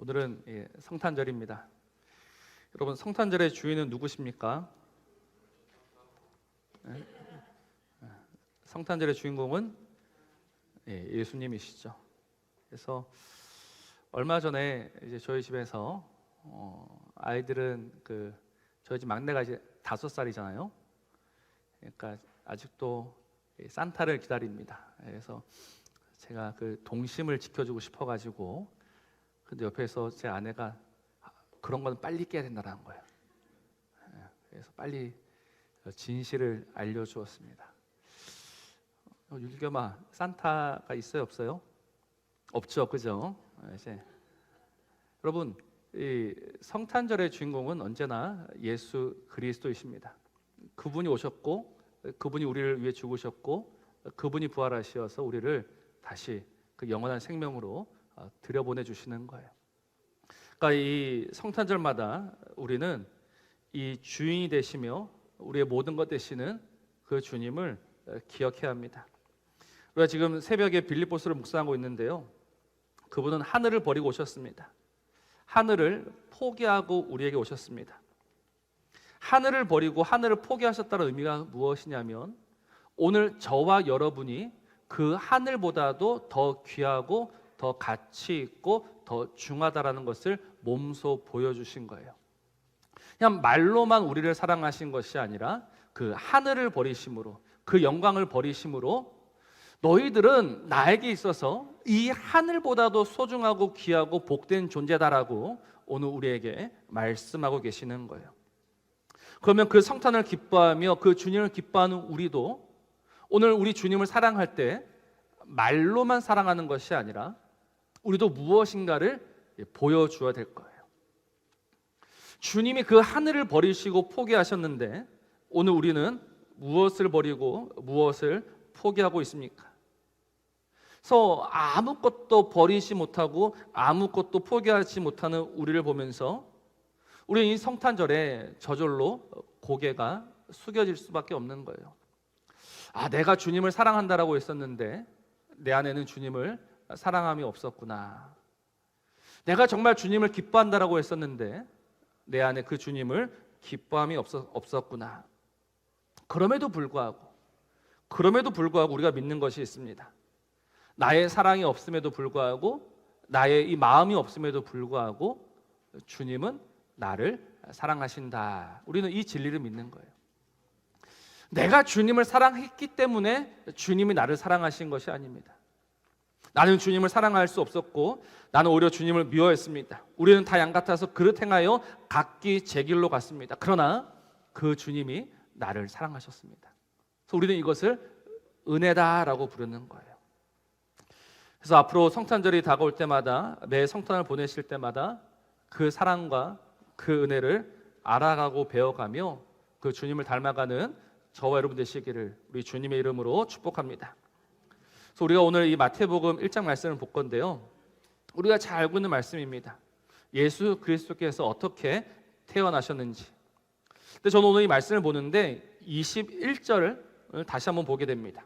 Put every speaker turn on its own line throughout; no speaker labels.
오늘은 성탄절입니다. 여러분, 성탄절의 주인은 누구십니까? 성탄절의 주인공은 예수님이시죠. 그래서 얼마 전에 이제 저희 집에서 아이들은 저희 집 막내가 이제 5살이잖아요. 그러니까 아직도 산타를 기다립니다. 그래서 제가 그 동심을 지켜주고 싶어가지고, 근데 옆에서 제 아내가 그런 건 빨리 깨야 된다는 거예요. 그래서 빨리 진실을 알려주었습니다. 율겸아, 산타가 있어요, 없어요? 없죠, 그죠? 이제 여러분, 이 성탄절의 주인공은 언제나 예수 그리스도이십니다. 그분이 오셨고, 그분이 우리를 위해 죽으셨고, 그분이 부활하셔서 우리를 다시 그 영원한 생명으로 들여보내 주시는 거예요. 그러니까 이 성탄절마다 우리는 이 주인이 되시며 우리의 모든 것 되시는 그 주님을 기억해야 합니다. 우리가 지금 새벽에 빌립보서를 묵상하고 있는데요, 그분은 하늘을 버리고 오셨습니다. 하늘을 포기하고 우리에게 오셨습니다. 하늘을 버리고 하늘을 포기하셨다는 의미가 무엇이냐면, 오늘 저와 여러분이 그 하늘보다도 더 귀하고 더 가치 있고 더 중하다라는 것을 몸소 보여주신 거예요. 그냥 말로만 우리를 사랑하신 것이 아니라 그 하늘을 버리심으로, 그 영광을 버리심으로 너희들은 나에게 있어서 이 하늘보다도 소중하고 귀하고 복된 존재다라고 오늘 우리에게 말씀하고 계시는 거예요. 그러면 그 성탄을 기뻐하며 그 주님을 기뻐하는 우리도 오늘 우리 주님을 사랑할 때 말로만 사랑하는 것이 아니라 우리도 무엇인가를 보여줘야 될 거예요. 주님이 그 하늘을 버리시고 포기하셨는데 오늘 우리는 무엇을 버리고 무엇을 포기하고 있습니까? 그래서 아무것도 버리지 못하고 아무것도 포기하지 못하는 우리를 보면서 우리는 이 성탄절에 저절로 고개가 숙여질 수밖에 없는 거예요. 내가 주님을 사랑한다라고 했었는데 내 안에는 주님을 사랑함이 없었구나. 내가 정말 주님을 기뻐한다라고 했었는데 내 안에 그 주님을 기뻐함이 없었구나. 그럼에도 불구하고 우리가 믿는 것이 있습니다. 나의 사랑이 없음에도 불구하고, 나의 이 마음이 없음에도 불구하고 주님은 나를 사랑하신다. 우리는 이 진리를 믿는 거예요. 내가 주님을 사랑했기 때문에 주님이 나를 사랑하신 것이 아닙니다. 나는 주님을 사랑할 수 없었고 나는 오히려 주님을 미워했습니다. 우리는 다 양 같아서 그릇 행하여 각기 제 길로 갔습니다. 그러나 그 주님이 나를 사랑하셨습니다. 그래서 우리는 이것을 은혜다라고 부르는 거예요. 그래서 앞으로 성탄절이 다가올 때마다, 매 성탄을 보내실 때마다 그 사랑과 그 은혜를 알아가고 배워가며 그 주님을 닮아가는 저와 여러분 되시기를 우리 주님의 이름으로 축복합니다. 그래서 우리가 오늘 이 마태복음 1장 말씀을 볼 건데요, 우리가 잘 알고 있는 말씀입니다. 예수 그리스도께서 어떻게 태어나셨는지. 근데 저는 오늘 이 말씀을 보는데 21절을 다시 한번 보게 됩니다.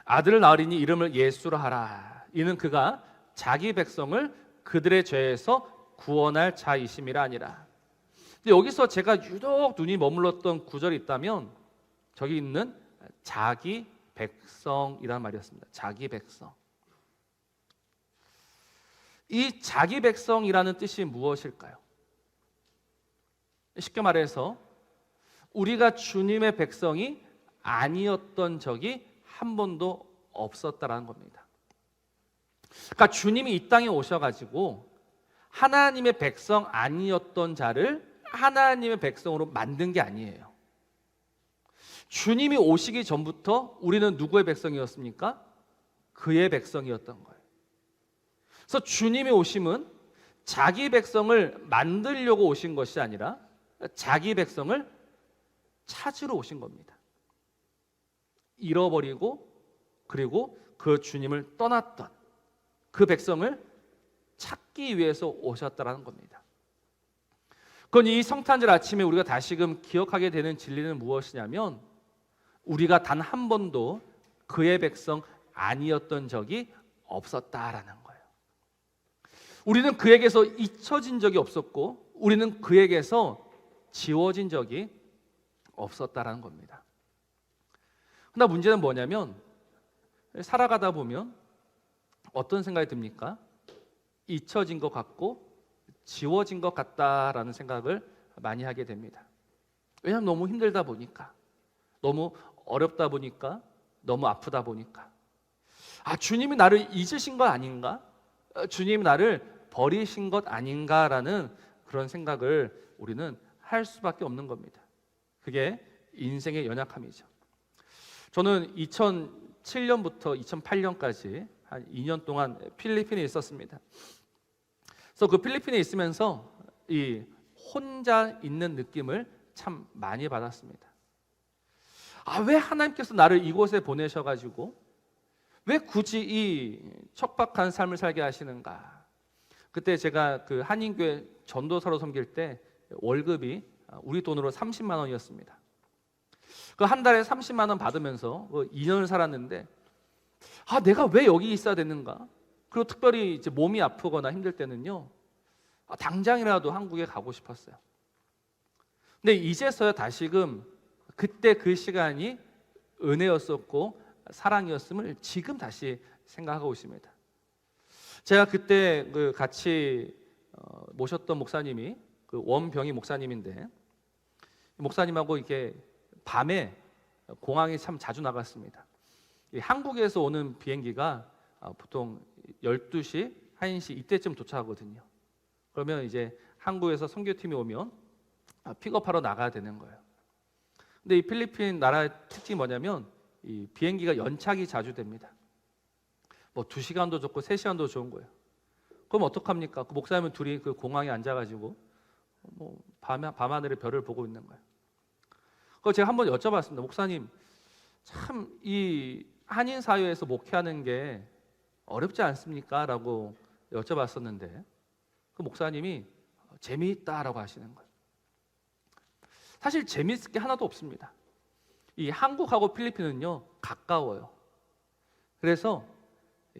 아들을 낳으리니 이름을 예수라 하라. 이는 그가 자기 백성을 그들의 죄에서 구원할 자이심이라 하니라. 근데 여기서 제가 유독 눈이 머물렀던 구절이 있다면 저기 있는 자기 백성이라는 말이었습니다. 자기 백성. 이 자기 백성이라는 뜻이 무엇일까요? 쉽게 말해서 우리가 주님의 백성이 아니었던 적이 한 번도 없었다라는 겁니다. 그러니까 주님이 이 땅에 오셔가지고 하나님의 백성 아니었던 자를 하나님의 백성으로 만든 게 아니에요. 주님이 오시기 전부터 우리는 누구의 백성이었습니까? 그의 백성이었던 거예요. 그래서 주님이 오심은 자기 백성을 만들려고 오신 것이 아니라 자기 백성을 찾으러 오신 겁니다. 잃어버리고 그리고 그 주님을 떠났던 그 백성을 찾기 위해서 오셨다라는 겁니다. 그건 이 성탄절 아침에 우리가 다시금 기억하게 되는 진리는 무엇이냐면, 우리가 단 한 번도 그의 백성 아니었던 적이 없었다라는 거예요. 우리는 그에게서 잊혀진 적이 없었고 우리는 그에게서 지워진 적이 없었다라는 겁니다. 그러나 문제는 뭐냐면 살아가다 보면 어떤 생각이 듭니까? 잊혀진 것 같고 지워진 것 같다라는 생각을 많이 하게 됩니다. 왜냐하면 너무 힘들다 보니까, 너무 어렵다 보니까, 너무 아프다 보니까. 주님이 나를 잊으신 것 아닌가? 주님이 나를 버리신 것 아닌가라는 그런 생각을 우리는 할 수밖에 없는 겁니다. 그게 인생의 연약함이죠. 저는 2007년부터 2008년까지 한 2년 동안 필리핀에 있었습니다. 그래서 그 필리핀에 있으면서 이 혼자 있는 느낌을 참 많이 받았습니다. 왜 하나님께서 나를 이곳에 보내셔가지고 왜 굳이 이 척박한 삶을 살게 하시는가? 그때 제가 그 한인교회 전도사로 섬길 때 월급이 우리 돈으로 30만 원이었습니다. 그 한 달에 30만 원 받으면서 2년을 살았는데 내가 왜 여기 있어야 되는가? 그리고 특별히 이제 몸이 아프거나 힘들 때는요, 당장이라도 한국에 가고 싶었어요. 근데 이제서야 다시금 그때 그 시간이 은혜였었고 사랑이었음을 지금 다시 생각하고 있습니다. 제가 그때 그 같이 모셨던 목사님이 그 원병희 목사님인데, 목사님하고 이렇게 밤에 공항에 참 자주 나갔습니다. 한국에서 오는 비행기가 보통 12시, 1시 이때쯤 도착하거든요. 그러면 이제 한국에서 선교팀이 오면 픽업하러 나가야 되는 거예요. 근데 이 필리핀 나라의 특징이 뭐냐면 이 비행기가 연착이 자주 됩니다. 뭐 2시간도 좋고 3시간도 좋은 거예요. 그럼 어떡합니까? 그 목사님은 둘이 그 공항에 앉아가지고 뭐 밤하늘의 별을 보고 있는 거예요. 그거 제가 한번 여쭤봤습니다. 목사님, 참 이 한인 사회에서 목회하는 게 어렵지 않습니까? 라고 여쭤봤었는데 그 목사님이 재미있다라고 하시는 거예요. 사실 재미있을 게 하나도 없습니다. 이 한국하고 필리핀은요 가까워요. 그래서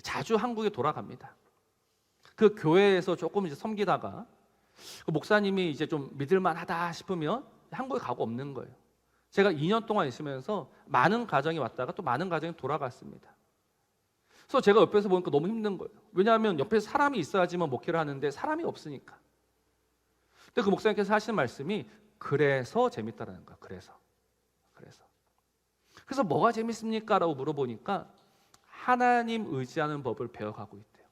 자주 한국에 돌아갑니다. 그 교회에서 조금 이제 섬기다가 그 목사님이 이제 좀 믿을만하다 싶으면 한국에 가고 없는 거예요. 제가 2년 동안 있으면서 많은 가정이 왔다가 또 많은 가정이 돌아갔습니다. 그래서 제가 옆에서 보니까 너무 힘든 거예요. 왜냐하면 옆에 사람이 있어야지만 목회를 하는데 사람이 없으니까. 근데 그 목사님께서 하시는 말씀이 그래서 재밌다라는 거예요. 그래서 뭐가 재밌습니까? 라고 물어보니까 하나님 의지하는 법을 배워가고 있대요.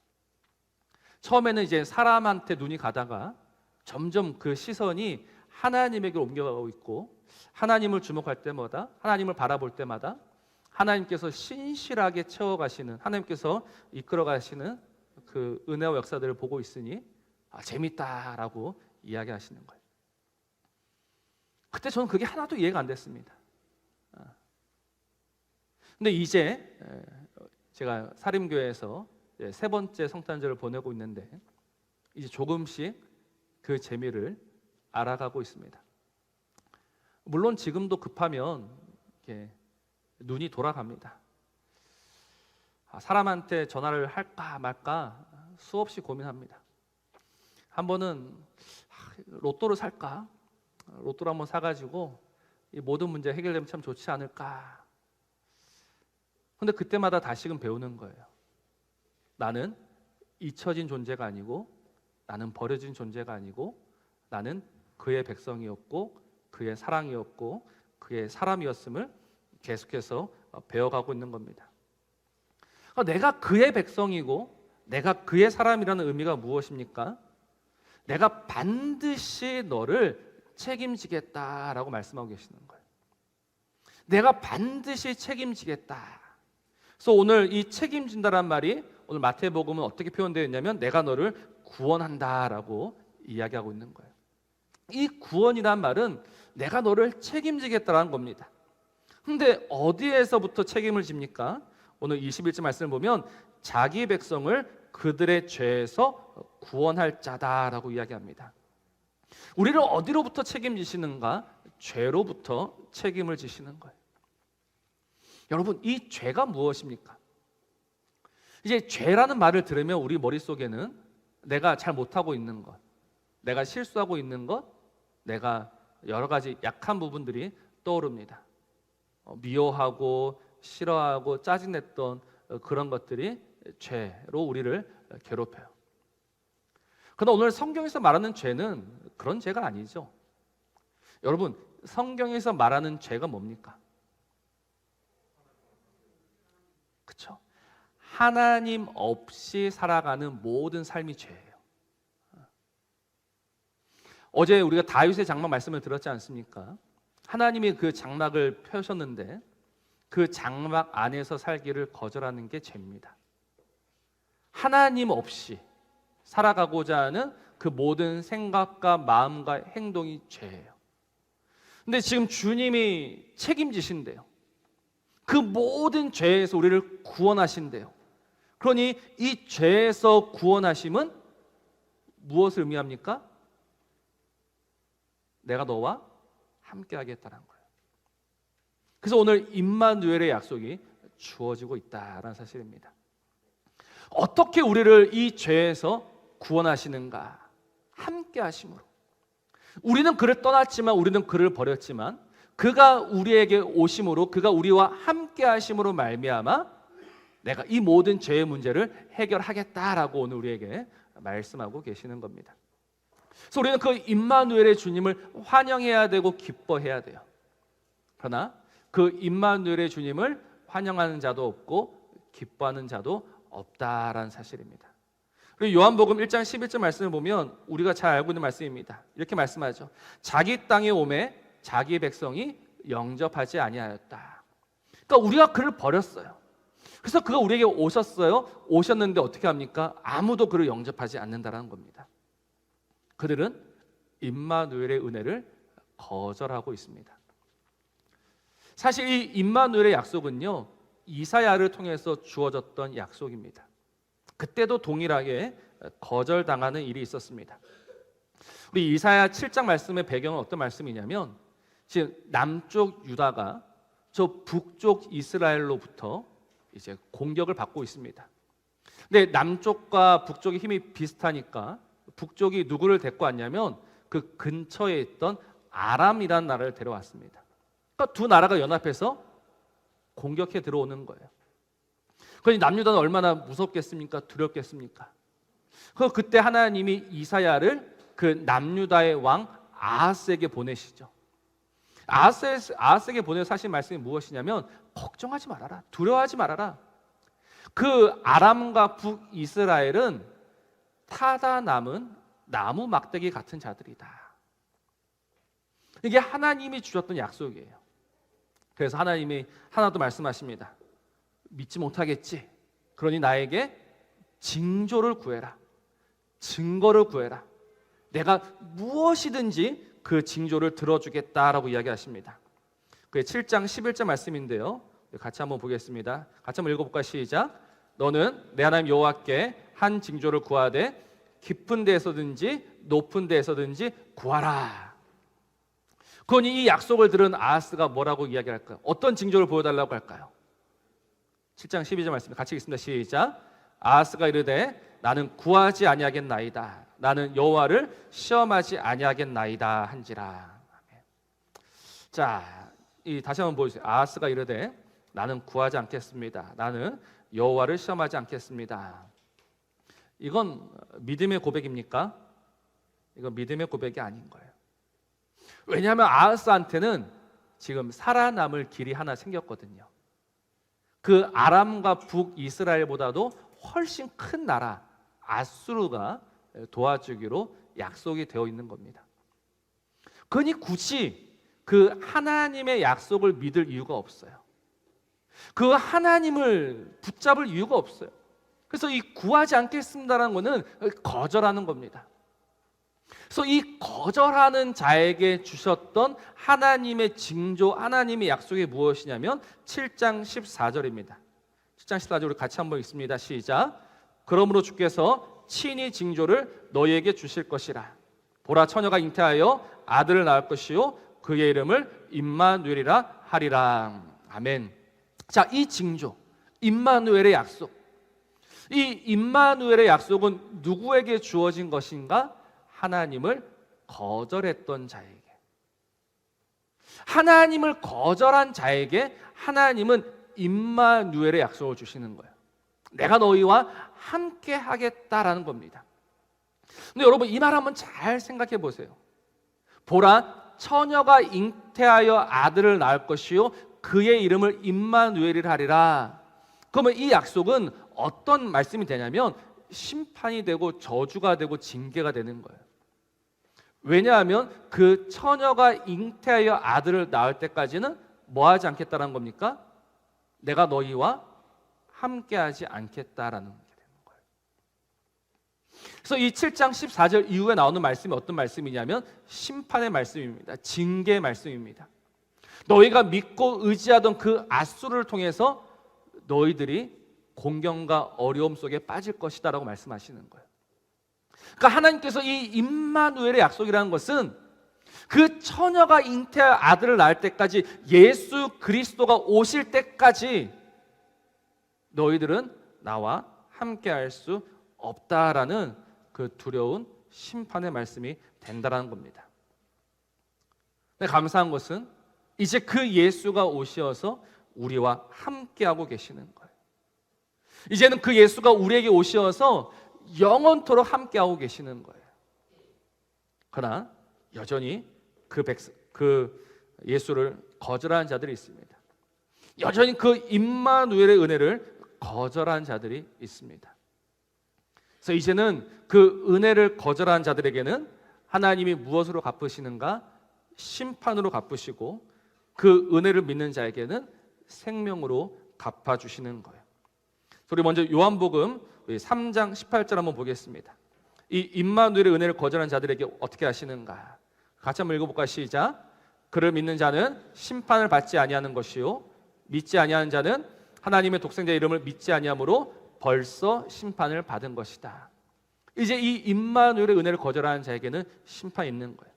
처음에는 이제 사람한테 눈이 가다가 점점 그 시선이 하나님에게 옮겨가고 있고, 하나님을 주목할 때마다, 하나님을 바라볼 때마다 하나님께서 신실하게 채워가시는, 하나님께서 이끌어가시는 그 은혜와 역사들을 보고 있으니 재밌다라고 이야기하시는 거예요. 그때 저는 그게 하나도 이해가 안 됐습니다. 근데 이제 제가 사림교회에서 3번째 성탄절을 보내고 있는데 이제 조금씩 그 재미를 알아가고 있습니다. 물론 지금도 급하면 이렇게 눈이 돌아갑니다. 사람한테 전화를 할까 말까 수없이 고민합니다. 한 번은 로또를 살까? 로또를 한번 사가지고 이 모든 문제 해결되면 참 좋지 않을까? 근데 그때마다 다시금 배우는 거예요. 나는 잊혀진 존재가 아니고, 나는 버려진 존재가 아니고, 나는 그의 백성이었고, 그의 사랑이었고, 그의 사람이었음을 계속해서 배워가고 있는 겁니다. 내가 그의 백성이고 내가 그의 사람이라는 의미가 무엇입니까? 내가 반드시 너를 책임지겠다라고 말씀하고 계시는 거예요. 내가 반드시 책임지겠다. 그래서 오늘 이 책임진다란 말이 오늘 마태복음은 어떻게 표현되어 있냐면 내가 너를 구원한다라고 이야기하고 있는 거예요. 이 구원이란 말은 내가 너를 책임지겠다라는 겁니다. 근데 어디에서부터 책임을 집니까? 오늘 21절 말씀을 보면 자기 백성을 그들의 죄에서 구원할 자다라고 이야기합니다. 우리를 어디로부터 책임지시는가? 죄로부터 책임을 지시는 거예요. 여러분, 이 죄가 무엇입니까? 이제 죄라는 말을 들으면 우리 머릿속에는 내가 잘 못하고 있는 것, 내가 실수하고 있는 것, 내가 여러 가지 약한 부분들이 떠오릅니다. 미워하고 싫어하고 짜증냈던 그런 것들이 죄로 우리를 괴롭혀요. 그러나 오늘 성경에서 말하는 죄는 그런 죄가 아니죠. 여러분, 성경에서 말하는 죄가 뭡니까? 그렇죠? 하나님 없이 살아가는 모든 삶이 죄예요. 어제 우리가 다윗의 장막 말씀을 들었지 않습니까? 하나님이 그 장막을 펴셨는데 그 장막 안에서 살기를 거절하는 게 죄입니다. 하나님 없이 살아가고자 하는 그 모든 생각과 마음과 행동이 죄예요. 근데 지금 주님이 책임지신대요. 그 모든 죄에서 우리를 구원하신대요. 그러니 이 죄에서 구원하심은 무엇을 의미합니까? 내가 너와 함께 하겠다는 거예요. 그래서 오늘 임마누엘의 약속이 주어지고 있다는 사실입니다. 어떻게 우리를 이 죄에서 구원하시는가? 함께 하심으로. 우리는 그를 떠났지만, 우리는 그를 버렸지만 그가 우리에게 오심으로, 그가 우리와 함께 하심으로 말미암아 내가 이 모든 죄의 문제를 해결하겠다라고 오늘 우리에게 말씀하고 계시는 겁니다. 그래서 우리는 그 임마누엘의 주님을 환영해야 되고 기뻐해야 돼요. 그러나 그 임마누엘의 주님을 환영하는 자도 없고 기뻐하는 자도 없다라는 사실입니다. 그리고 요한복음 1장 11절 말씀을 보면 우리가 잘 알고 있는 말씀입니다. 이렇게 말씀하죠. 자기 땅에 오매 자기 백성이 영접하지 아니하였다. 그러니까 우리가 그를 버렸어요. 그래서 그가 우리에게 오셨어요. 오셨는데 어떻게 합니까? 아무도 그를 영접하지 않는다는 겁니다. 그들은 임마누엘의 은혜를 거절하고 있습니다. 사실 이 임마누엘의 약속은요, 이사야를 통해서 주어졌던 약속입니다. 그때도 동일하게 거절당하는 일이 있었습니다. 우리 이사야 7장 말씀의 배경은 어떤 말씀이냐면, 지금 남쪽 유다가 저 북쪽 이스라엘로부터 이제 공격을 받고 있습니다. 근데 남쪽과 북쪽의 힘이 비슷하니까 북쪽이 누구를 데리고 왔냐면 그 근처에 있던 아람이라는 나라를 데려왔습니다. 그러니까 두 나라가 연합해서 공격해 들어오는 거예요. 그러니 남유다는 얼마나 무섭겠습니까? 두렵겠습니까? 그때 하나님이 이사야를 그 남유다의 왕 아하스에게 보내시죠. 아하스에게 보내서 하신 말씀이 무엇이냐면, 걱정하지 말아라, 두려워하지 말아라. 그 아람과 북이스라엘은 타다 남은 나무 막대기 같은 자들이다. 이게 하나님이 주셨던 약속이에요. 그래서 하나님이 하나 더 말씀하십니다. 믿지 못하겠지? 그러니 나에게 징조를 구해라. 증거를 구해라. 내가 무엇이든지 그 징조를 들어주겠다라고 이야기하십니다. 그게 7장 11절 말씀인데요, 같이 한번 보겠습니다. 같이 한번 읽어볼까요? 시작. 너는 내 하나님 여호와께 한 징조를 구하되 깊은 데에서든지 높은 데에서든지 구하라. 그러니 이 약속을 들은 아하스가 뭐라고 이야기할까요? 어떤 징조를 보여달라고 할까요? 7장 12절 말씀 같이 읽습니다. 시작. 아하스가 이르되 나는 구하지 아니하겠나이다. 나는 여호와를 시험하지 아니하겠나이다 한지라. 자, 다시 한번 보여주세요. 아하스가 이르되 나는 구하지 않겠습니다. 나는 여호와를 시험하지 않겠습니다. 이건 믿음의 고백입니까? 이건 믿음의 고백이 아닌 거예요. 왜냐하면 아하스한테는 지금 살아남을 길이 하나 생겼거든요. 그 아람과 북이스라엘보다도 훨씬 큰 나라 아수르가 도와주기로 약속이 되어 있는 겁니다. 그러니 굳이 그 하나님의 약속을 믿을 이유가 없어요. 그 하나님을 붙잡을 이유가 없어요. 그래서 이 구하지 않겠습니다라는 것은 거절하는 겁니다. 그래서 이 거절하는 자에게 주셨던 하나님의 징조, 하나님의 약속이 무엇이냐면 7장 14절입니다. 7장 14절 우리 같이 한번 읽습니다. 시작. 그러므로 주께서 친히 징조를 너희에게 주실 것이라. 보라, 처녀가 잉태하여 아들을 낳을 것이요 그의 이름을 임마누엘이라 하리라. 아멘. 자, 이 징조, 임마누엘의 약속, 이 임마누엘의 약속은 누구에게 주어진 것인가? 하나님을 거절했던 자에게. 하나님을 거절한 자에게 하나님은 임마누엘의 약속을 주시는 거예요. 내가 너희와 함께 하겠다라는 겁니다. 근데 여러분, 이 말 한번 잘 생각해 보세요. 보라, 처녀가 잉태하여 아들을 낳을 것이요 그의 이름을 임마누엘이라 하리라. 그러면 이 약속은 어떤 말씀이 되냐면 심판이 되고 저주가 되고 징계가 되는 거예요. 왜냐하면 그 처녀가 잉태하여 아들을 낳을 때까지는 뭐 하지 않겠다라는 겁니까? 내가 너희와 함께하지 않겠다라는 게 되는 거예요. 그래서 이 7장 14절 이후에 나오는 말씀이 어떤 말씀이냐면 심판의 말씀입니다. 징계의 말씀입니다. 너희가 믿고 의지하던 그 앗수르를 통해서 너희들이 공경과 어려움 속에 빠질 것이다 라고 말씀하시는 거예요. 그러니까 하나님께서 이 임마누엘의 약속이라는 것은 그 처녀가 잉태할 아들을 낳을 때까지, 예수 그리스도가 오실 때까지 너희들은 나와 함께할 수 없다라는 그 두려운 심판의 말씀이 된다라는 겁니다. 근데 감사한 것은 이제 그 예수가 오셔서 우리와 함께하고 계시는 거예요. 이제는 그 예수가 우리에게 오셔서 영원토록 함께하고 계시는 거예요. 그러나 여전히 그 예수를 거절하는 자들이 있습니다. 여전히 그 임마누엘의 은혜를 거절한 자들이 있습니다. 그래서 이제는 그 은혜를 거절한 자들에게는 하나님이 무엇으로 갚으시는가? 심판으로 갚으시고, 그 은혜를 믿는 자에게는 생명으로 갚아주시는 거예요. 우리 먼저 요한복음 3장 18절 한번 보겠습니다. 이 임마누엘의 은혜를 거절한 자들에게 어떻게 하시는가? 같이 한번 읽어볼까요? 시작. 그를 믿는 자는 심판을 받지 아니하는 것이요 믿지 아니하는 자는 하나님의 독생자 이름을 믿지 아니함으로 벌써 심판을 받은 것이다. 이제 이 임마누엘의 은혜를 거절하는 자에게는 심판이 있는 거예요.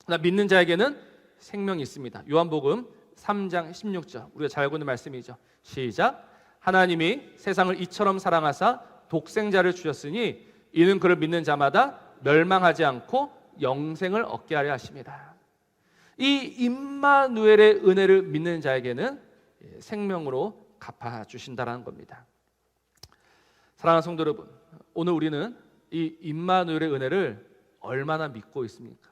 그러나 믿는 자에게는 생명이 있습니다. 요한복음 3장 16절, 우리가 잘 알고 있는 말씀이죠. 시작. 하나님이 세상을 이처럼 사랑하사 독생자를 주셨으니 이는 그를 믿는 자마다 멸망하지 않고 영생을 얻게 하려 하심이라. 이 임마누엘의 은혜를 믿는 자에게는 생명으로 갚아주신다는 겁니다. 사랑하는 성도 여러분, 오늘 우리는 이 임마누엘의 은혜를 얼마나 믿고 있습니까?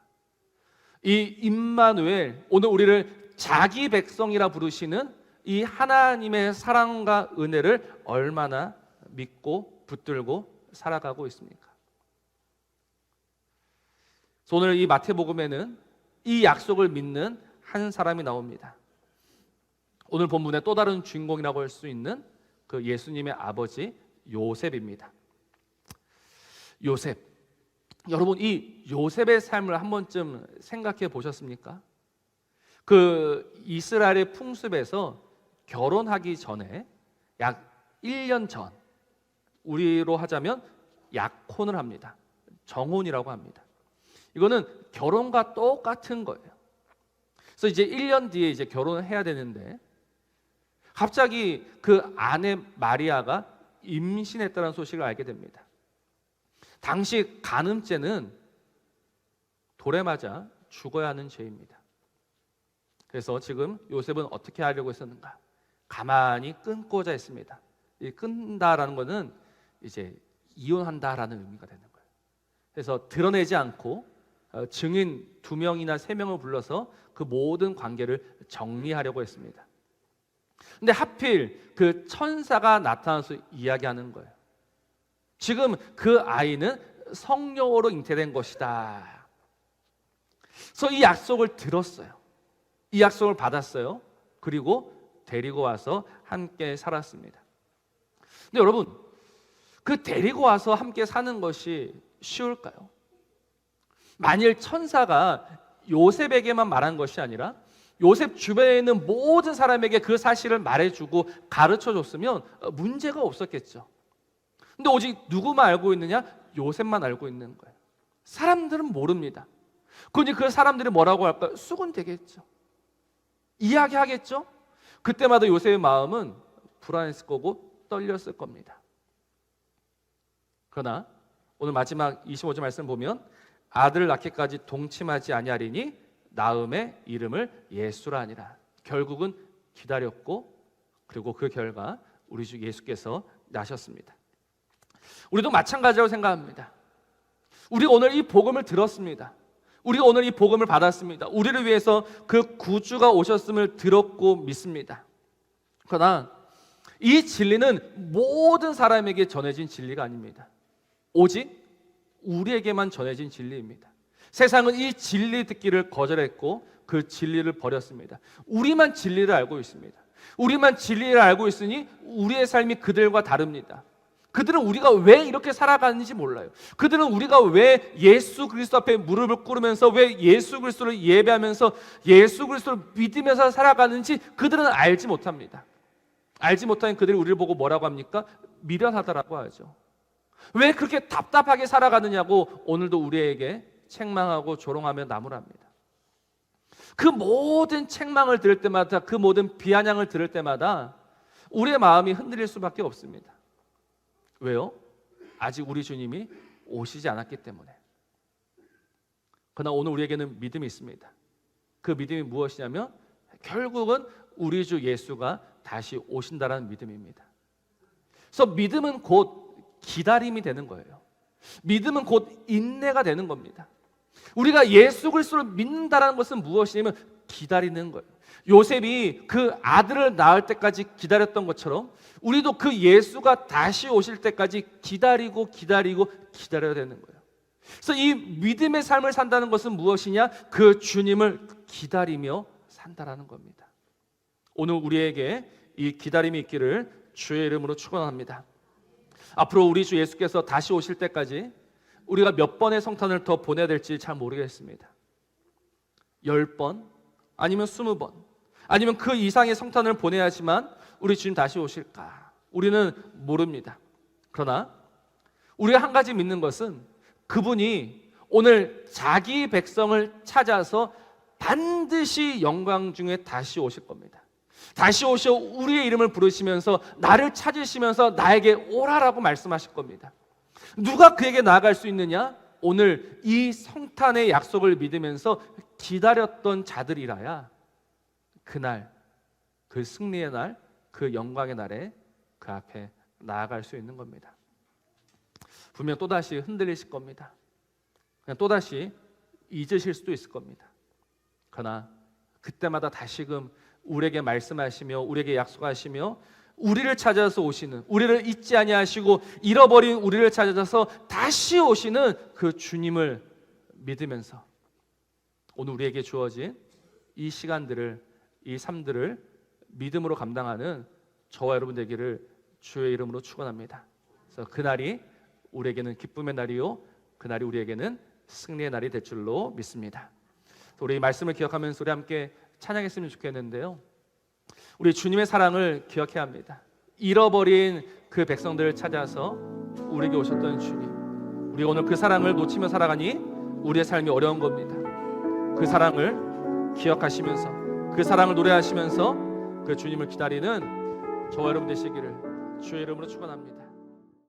이 임마누엘, 오늘 우리를 자기 백성이라 부르시는 이 하나님의 사랑과 은혜를 얼마나 믿고 붙들고 살아가고 있습니까? 오늘 이 마태복음에는 이 약속을 믿는 한 사람이 나옵니다. 오늘 본문의 또 다른 주인공이라고 할 수 있는 그 예수님의 아버지 요셉입니다. 요셉, 여러분 이 요셉의 삶을 한 번쯤 생각해 보셨습니까? 그 이스라엘의 풍습에서 결혼하기 전에 약 1년 전, 우리로 하자면 약혼을 합니다. 정혼이라고 합니다. 이거는 결혼과 똑같은 거예요. 그래서 이제 1년 뒤에 이제 결혼을 해야 되는데 갑자기 그 아내 마리아가 임신했다는 소식을 알게 됩니다. 당시 간음죄는 돌에 맞아 죽어야 하는 죄입니다. 그래서 지금 요셉은 어떻게 하려고 했었는가? 가만히 끊고자 했습니다. 이 끊다라는 것은 이제 이혼한다라는 의미가 되는 거예요. 그래서 드러내지 않고 증인 2명이나 3명을 불러서 그 모든 관계를 정리하려고 했습니다. 근데 하필 그 천사가 나타나서 이야기하는 거예요. 지금 그 아이는 성령으로 잉태된 것이다. 그래서 이 약속을 들었어요. 이 약속을 받았어요. 그리고 데리고 와서 함께 살았습니다. 근데 여러분, 그 데리고 와서 함께 사는 것이 쉬울까요? 만일 천사가 요셉에게만 말한 것이 아니라 요셉 주변에 있는 모든 사람에게 그 사실을 말해주고 가르쳐줬으면 문제가 없었겠죠. 근데 오직 누구만 알고 있느냐? 요셉만 알고 있는 거예요. 사람들은 모릅니다. 그러니 그 사람들이 뭐라고 할까요? 수군대겠죠. 이야기하겠죠. 그때마다 요셉의 마음은 불안했을 거고 떨렸을 겁니다. 그러나 오늘 마지막 25절 말씀 보면 아들을 낳기까지 동침하지 아니하리니 낳음의 이름을 예수라 하니라. 결국은 기다렸고 그리고 그 결과 우리 주 예수께서 나셨습니다. 우리도 마찬가지라고 생각합니다. 우리가 오늘 이 복음을 들었습니다. 우리가 오늘 이 복음을 받았습니다. 우리를 위해서 그 구주가 오셨음을 들었고 믿습니다. 그러나 이 진리는 모든 사람에게 전해진 진리가 아닙니다. 오직 우리에게만 전해진 진리입니다. 세상은 이 진리 듣기를 거절했고 그 진리를 버렸습니다. 우리만 진리를 알고 있습니다. 우리만 진리를 알고 있으니 우리의 삶이 그들과 다릅니다. 그들은 우리가 왜 이렇게 살아가는지 몰라요. 그들은 우리가 왜 예수 그리스도 앞에 무릎을 꿇으면서 왜 예수 그리스도를 예배하면서 예수 그리스도를 믿으면서 살아가는지 그들은 알지 못합니다. 알지 못하는 그들이 우리를 보고 뭐라고 합니까? 미련하다라고 하죠. 왜 그렇게 답답하게 살아가느냐고 오늘도 우리에게 책망하고 조롱하며 나무랍니다. 그 모든 책망을 들을 때마다, 그 모든 비아냥을 들을 때마다 우리의 마음이 흔들릴 수밖에 없습니다. 왜요? 아직 우리 주님이 오시지 않았기 때문에. 그러나 오늘 우리에게는 믿음이 있습니다. 그 믿음이 무엇이냐면 결국은 우리 주 예수가 다시 오신다라는 믿음입니다. 그래서 믿음은 곧 기다림이 되는 거예요. 믿음은 곧 인내가 되는 겁니다. 우리가 예수 그리스도를 믿는다는 것은 무엇이냐면 기다리는 거예요. 요셉이 그 아들을 낳을 때까지 기다렸던 것처럼 우리도 그 예수가 다시 오실 때까지 기다리고 기다려야 되는 거예요. 그래서 이 믿음의 삶을 산다는 것은 무엇이냐? 그 주님을 기다리며 산다라는 겁니다. 오늘 우리에게 이 기다림이 있기를 주의 이름으로 축원합니다. 앞으로 우리 주 예수께서 다시 오실 때까지 우리가 몇 번의 성탄을 더 보내야 될지 잘 모르겠습니다. 10번 아니면 20번 아니면 그 이상의 성탄을 보내야지만 우리 주님 다시 오실까? 우리는 모릅니다. 그러나 우리가 한 가지 믿는 것은 그분이 오늘 자기 백성을 찾아서 반드시 영광 중에 다시 오실 겁니다. 다시 오셔 우리의 이름을 부르시면서 나를 찾으시면서 나에게 오라라고 말씀하실 겁니다. 누가 그에게 나아갈 수 있느냐? 오늘 이 성탄의 약속을 믿으면서 기다렸던 자들이라야 그날, 그 승리의 날, 그 영광의 날에 그 앞에 나아갈 수 있는 겁니다. 분명 또다시 흔들리실 겁니다. 그냥 또다시 잊으실 수도 있을 겁니다. 그러나 그때마다 다시금 우리에게 말씀하시며 우리에게 약속하시며 우리를 찾아서 오시는, 우리를 잊지 아니하시고 잃어버린 우리를 찾아서 다시 오시는 그 주님을 믿으면서 오늘 우리에게 주어진 이 시간들을, 이 삶들을 믿음으로 감당하는 저와 여러분 되기를 주의 이름으로 축원합니다. 그래서 그날이 우리에게는 기쁨의 날이요, 그날이 우리에게는 승리의 날이 될 줄로 믿습니다. 우리 이 말씀을 기억하면서 우리 함께 찬양했으면 좋겠는데요, 우리 주님의 사랑을 기억해야 합니다. 잃어버린 그 백성들을 찾아서 우리에게 오셨던 주님, 우리가 오늘 그 사랑을 놓치며 살아가니 우리의 삶이 어려운 겁니다. 그 사랑을 기억하시면서 그 사랑을 노래하시면서 그 주님을 기다리는 저와 여러분 되시기를 주의 이름으로 축원합니다.